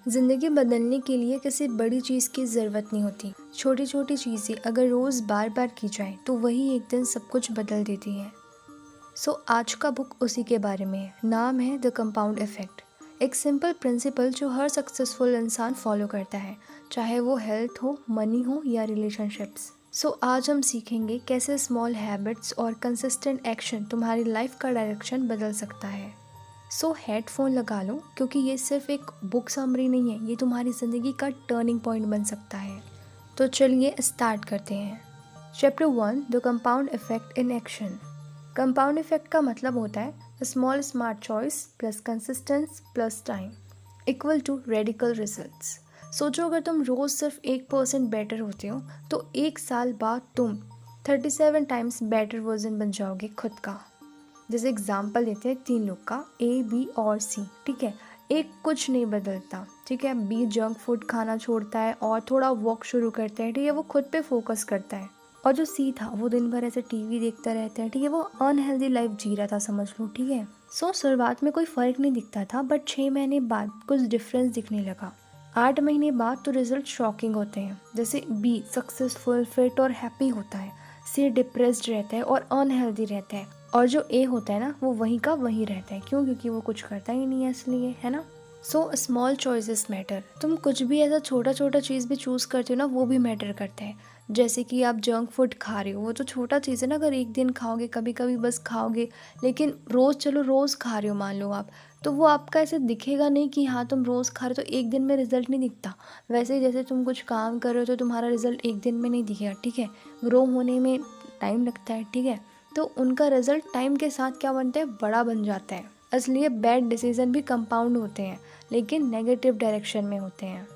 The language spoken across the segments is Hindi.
ज़िंदगी बदलने के लिए किसी बड़ी चीज़ की ज़रूरत नहीं होती। छोटी छोटी चीज़ें अगर रोज़ बार बार की जाएं तो वही एक दिन सब कुछ बदल देती हैं। आज का बुक उसी के बारे में है। नाम है द कंपाउंड इफ़ेक्ट। एक सिंपल प्रिंसिपल जो हर सक्सेसफुल इंसान फॉलो करता है, चाहे वो हेल्थ हो, मनी हो या रिलेशनशिप्स। आज हम सीखेंगे कैसे स्मॉल हैबिट्स और कंसिस्टेंट एक्शन तुम्हारी लाइफ का डायरेक्शन बदल सकता है। हेडफोन लगा लो, क्योंकि ये सिर्फ एक बुक समरी नहीं है, ये तुम्हारी ज़िंदगी का टर्निंग पॉइंट बन सकता है। तो चलिए स्टार्ट करते हैं। Chapter 1, the compound effect in action. Compound effect का मतलब होता है small smart choice plus consistence plus time equal to radical results. सोचो, अगर तुम रोज़ सिर्फ 1% बेटर होते हो तो 1 साल बाद तुम 37 टाइम्स बेटर वर्जन बन जाओगे खुद का। जैसे एग्जाम्पल लेते हैं 3 लोग का, ए, बी और सी। ठीक है, एक कुछ नहीं बदलता, ठीक है, बी जंक फूड खाना छोड़ता है और थोड़ा वॉक शुरू करता है, ठीक है, वो खुद पे फोकस करता है। और जो सी था वो दिन भर ऐसे टीवी देखता रहता है, ठीक है, वो अनहेल्दी लाइफ जी रहा था, समझ लो। ठीक है, शुरुआत में कोई फ़र्क नहीं दिखता था, बट 6 महीने बाद कुछ डिफरेंस दिखने लगा। 8 महीने बाद तो रिजल्ट शॉकिंग होते हैं। जैसे बी सक्सेसफुल, फिट और हैप्पी होता है, सी डिप्रेस्ड रहता है और अनहेल्दी रहता है, और जो ए होता है ना, वो वहीं का वहीं रहता है। क्यों? क्योंकि वो कुछ करता ही नहीं है इसलिए, है ना। Small choices matter. तुम कुछ भी ऐसा छोटा छोटा चीज़ भी चूज़ करते हो ना, वो भी मैटर करता है। जैसे कि आप जंक फूड खा रहे हो, वो तो छोटा चीज़ है ना। अगर एक दिन खाओगे, कभी कभी बस खाओगे, लेकिन रोज़, चलो रोज़ खा रहे हो मान लो आप, तो वो आपका ऐसे दिखेगा नहीं कि हाँ तुम रोज़ खा रहे हो, तो एक दिन में रिजल्ट नहीं दिखता। वैसे ही जैसे तुम कुछ काम कर रहे हो तो तुम्हारा रिजल्ट एक दिन में नहीं दिखेगा, ठीक है, ग्रो होने में टाइम लगता है, ठीक है। तो उनका रिजल्ट टाइम के साथ क्या बनता है, बड़ा बन जाता है। इसलिए बैड डिसीजन भी कंपाउंड होते हैं, लेकिन नेगेटिव डायरेक्शन में होते हैं।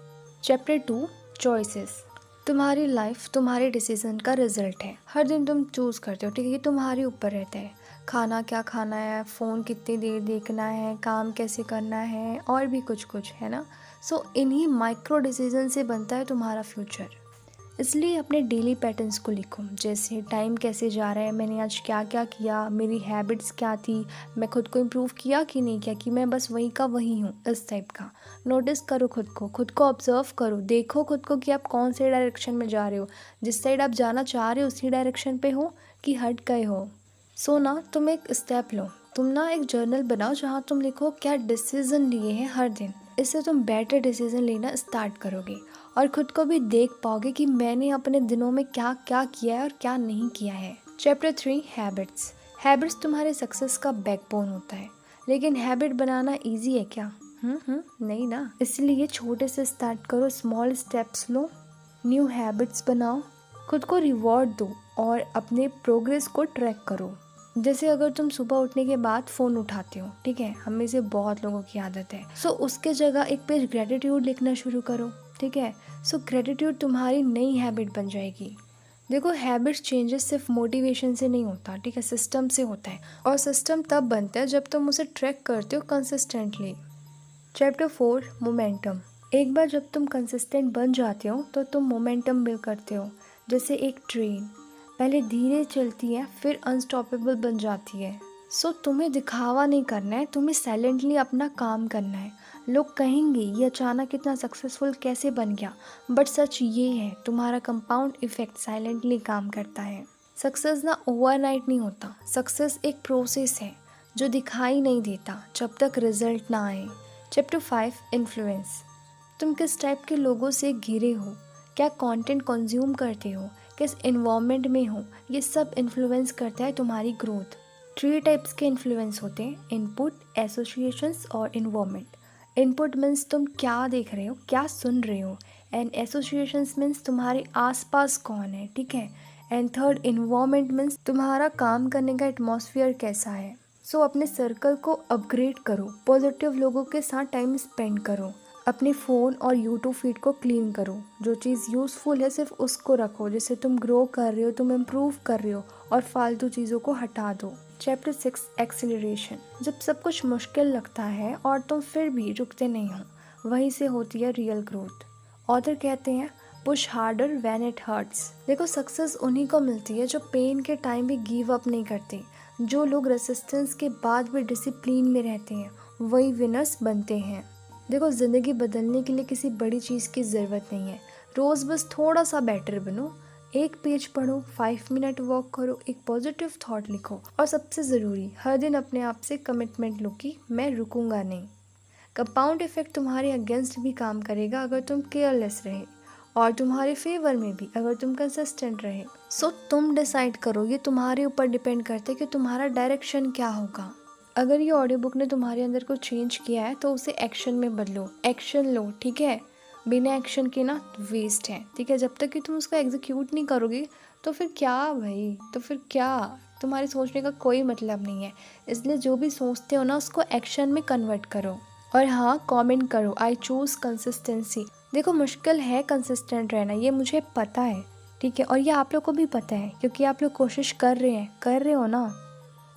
Chapter 2, choices. तुम्हारी लाइफ तुम्हारे डिसीजन का रिजल्ट है। हर दिन तुम चूज़ करते हो, ठीक है, ये तुम्हारे ऊपर रहता है। खाना क्या खाना है, फ़ोन कितनी देर देखना है, काम कैसे करना है, और भी कुछ कुछ, है ना। इन्हीं माइक्रो डिसीजन से बनता है तुम्हारा फ्यूचर। इसलिए अपने डेली पैटर्न्स को लिखो, जैसे टाइम कैसे जा रहा है, मैंने आज क्या क्या किया, मेरी हैबिट्स क्या थी, मैं खुद को इम्प्रूव किया कि नहीं किया, कि मैं बस वही का वही हूँ, इस टाइप का। नोटिस करो खुद को ऑब्जर्व करो, देखो खुद को कि आप कौन से डायरेक्शन में जा रहे हो, जिस साइड आप जाना चाह रहे हो उसी डायरेक्शन पे हो कि हट गए हो। ना तुम एक स्टेप लो, तुम ना एक जर्नल बनाओ जहाँ तुम लिखो क्या डिसीजन लिए हैं हर दिन। इससे तुम बेटर डिसीजन लेना स्टार्ट करोगे और खुद को भी देख पाओगे कि मैंने अपने दिनों में क्या क्या किया है और क्या नहीं किया है। Chapter 3, habits. हैबिट्स तुम्हारे सक्सेस का बैकबोन होता है, लेकिन हैबिट बनाना इजी है क्या? नहीं ना। इसलिए छोटे से स्टार्ट करो, स्मॉल स्टेप्स लो, न्यू हैबिट्स बनाओ, खुद को रिवॉर्ड दो और अपने प्रोग्रेस को ट्रैक करो। जैसे अगर तुम सुबह उठने के बाद फ़ोन उठाते हो, ठीक है, हमें से बहुत लोगों की आदत है। उसके जगह एक पेज ग्रेटिट्यूड लिखना शुरू करो, ठीक है। ग्रेटिट्यूड तुम्हारी नई हैबिट बन जाएगी। देखो, हैबिट चेंजेस सिर्फ मोटिवेशन से नहीं होता, ठीक है, सिस्टम से होता है, और सिस्टम तब बनता है जब तुम उसे ट्रैक करते हो कंसिस्टेंटली। Chapter 4, momentum. एक बार जब तुम कंसिस्टेंट बन जाते हो तो तुम मोमेंटम बिल्ड करते हो। जैसे एक ट्रेन पहले धीरे चलती है, फिर अनस्टॉपेबल बन जाती है। तुम्हें दिखावा नहीं करना है, तुम्हें साइलेंटली अपना काम करना है। लोग कहेंगे ये अचानक इतना सक्सेसफुल कैसे बन गया, बट सच ये है, तुम्हारा कंपाउंड इफेक्ट साइलेंटली काम करता है। सक्सेस ना ओवरनाइट नहीं होता, सक्सेस एक प्रोसेस है जो दिखाई नहीं देता जब तक रिजल्ट ना आए। Chapter 5, influence. तुम किस टाइप के लोगों से घिरे हो, क्या कंटेंट कंज्यूम करते हो, किस इन्वायरमेंट में हो, ये सब इन्फ्लुएंस करता है तुम्हारी ग्रोथ। 3 टाइप्स के इन्फ्लुएंस होते हैं, इनपुट, एसोसिएशंस और इन्वायरमेंट। इनपुट मीन्स तुम क्या देख रहे हो, क्या सुन रहे हो, एंड एसोसिएशंस मीन्स तुम्हारे आसपास कौन है, ठीक है, एंड थर्ड इन्वायरमेंट मीन्स तुम्हारा काम करने का एटमॉस्फेयर कैसा है। अपने सर्कल को अपग्रेड करो, पॉजिटिव लोगों के साथ टाइम स्पेंड करो, अपने फ़ोन और यूट्यूब फीड को क्लीन करो, जो चीज़ यूज़फुल है सिर्फ उसको रखो, जिससे तुम ग्रो कर रहे हो, तुम इम्प्रूव कर रहे हो, और फालतू चीज़ों को हटा दो। Chapter 6, acceleration. जब सब कुछ मुश्किल लगता है और तुम फिर भी रुकते नहीं हो, वहीं से होती है रियल ग्रोथ। ऑथर कहते हैं, push harder when it hurts. देखो, सक्सेस उन्हीं को मिलती है जो पेन के टाइम भी गिव अप नहीं करते। जो लोग रेसिस्टेंस के बाद भी डिसिप्लिन में रहते हैं, वही विनर्स बनते हैं। देखो, ज़िंदगी बदलने के लिए किसी बड़ी चीज़ की ज़रूरत नहीं है। रोज़ बस थोड़ा सा बेटर बनो, एक पेज पढ़ो, 5 मिनट वॉक करो, एक पॉजिटिव थॉट लिखो और सबसे ज़रूरी, हर दिन अपने आप से कमिटमेंट लो कि मैं रुकूंगा नहीं। कंपाउंड इफेक्ट तुम्हारे अगेंस्ट भी काम करेगा अगर तुम केयरलेस रहे, और तुम्हारे फेवर में भी अगर तुम कंसिस्टेंट रहे। सो तुम डिसाइड करो, ये तुम्हारे ऊपर डिपेंड करता है कि तुम्हारा डायरेक्शन क्या होगा। अगर ये ऑडियो बुक ने तुम्हारे अंदर कुछ चेंज किया है तो उसे एक्शन में बदलो, एक्शन लो, ठीक है। बिना एक्शन के ना वेस्ट है, ठीक है। जब तक कि तुम उसको एग्जीक्यूट नहीं करोगे तो फिर क्या भाई, तो फिर क्या, तुम्हारे सोचने का कोई मतलब नहीं है। इसलिए जो भी सोचते हो ना उसको एक्शन में कन्वर्ट करो। और हाँ, कमेंट करो, आई चूज़ कंसिस्टेंसी। देखो, मुश्किल है कंसिस्टेंट रहना, ये मुझे पता है, ठीक है। और ये आप लोग को भी पता है क्योंकि आप लोग कोशिश कर रहे हो ना।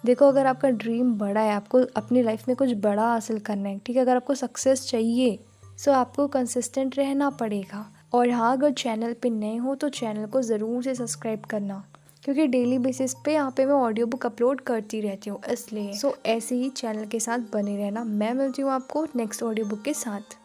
देखो, अगर आपका ड्रीम बड़ा है, आपको अपनी लाइफ में कुछ बड़ा हासिल करना है, ठीक है, अगर आपको सक्सेस चाहिए सो आपको कंसिस्टेंट रहना पड़ेगा। और हाँ, अगर चैनल पे नए हो तो चैनल को ज़रूर से सब्सक्राइब करना, क्योंकि डेली बेसिस पे यहाँ पे मैं ऑडियो बुक अपलोड करती रहती हूँ, इसलिए ऐसे ही चैनल के साथ बने रहना। मैं मिलती हूँ आपको नेक्स्ट ऑडियो बुक के साथ।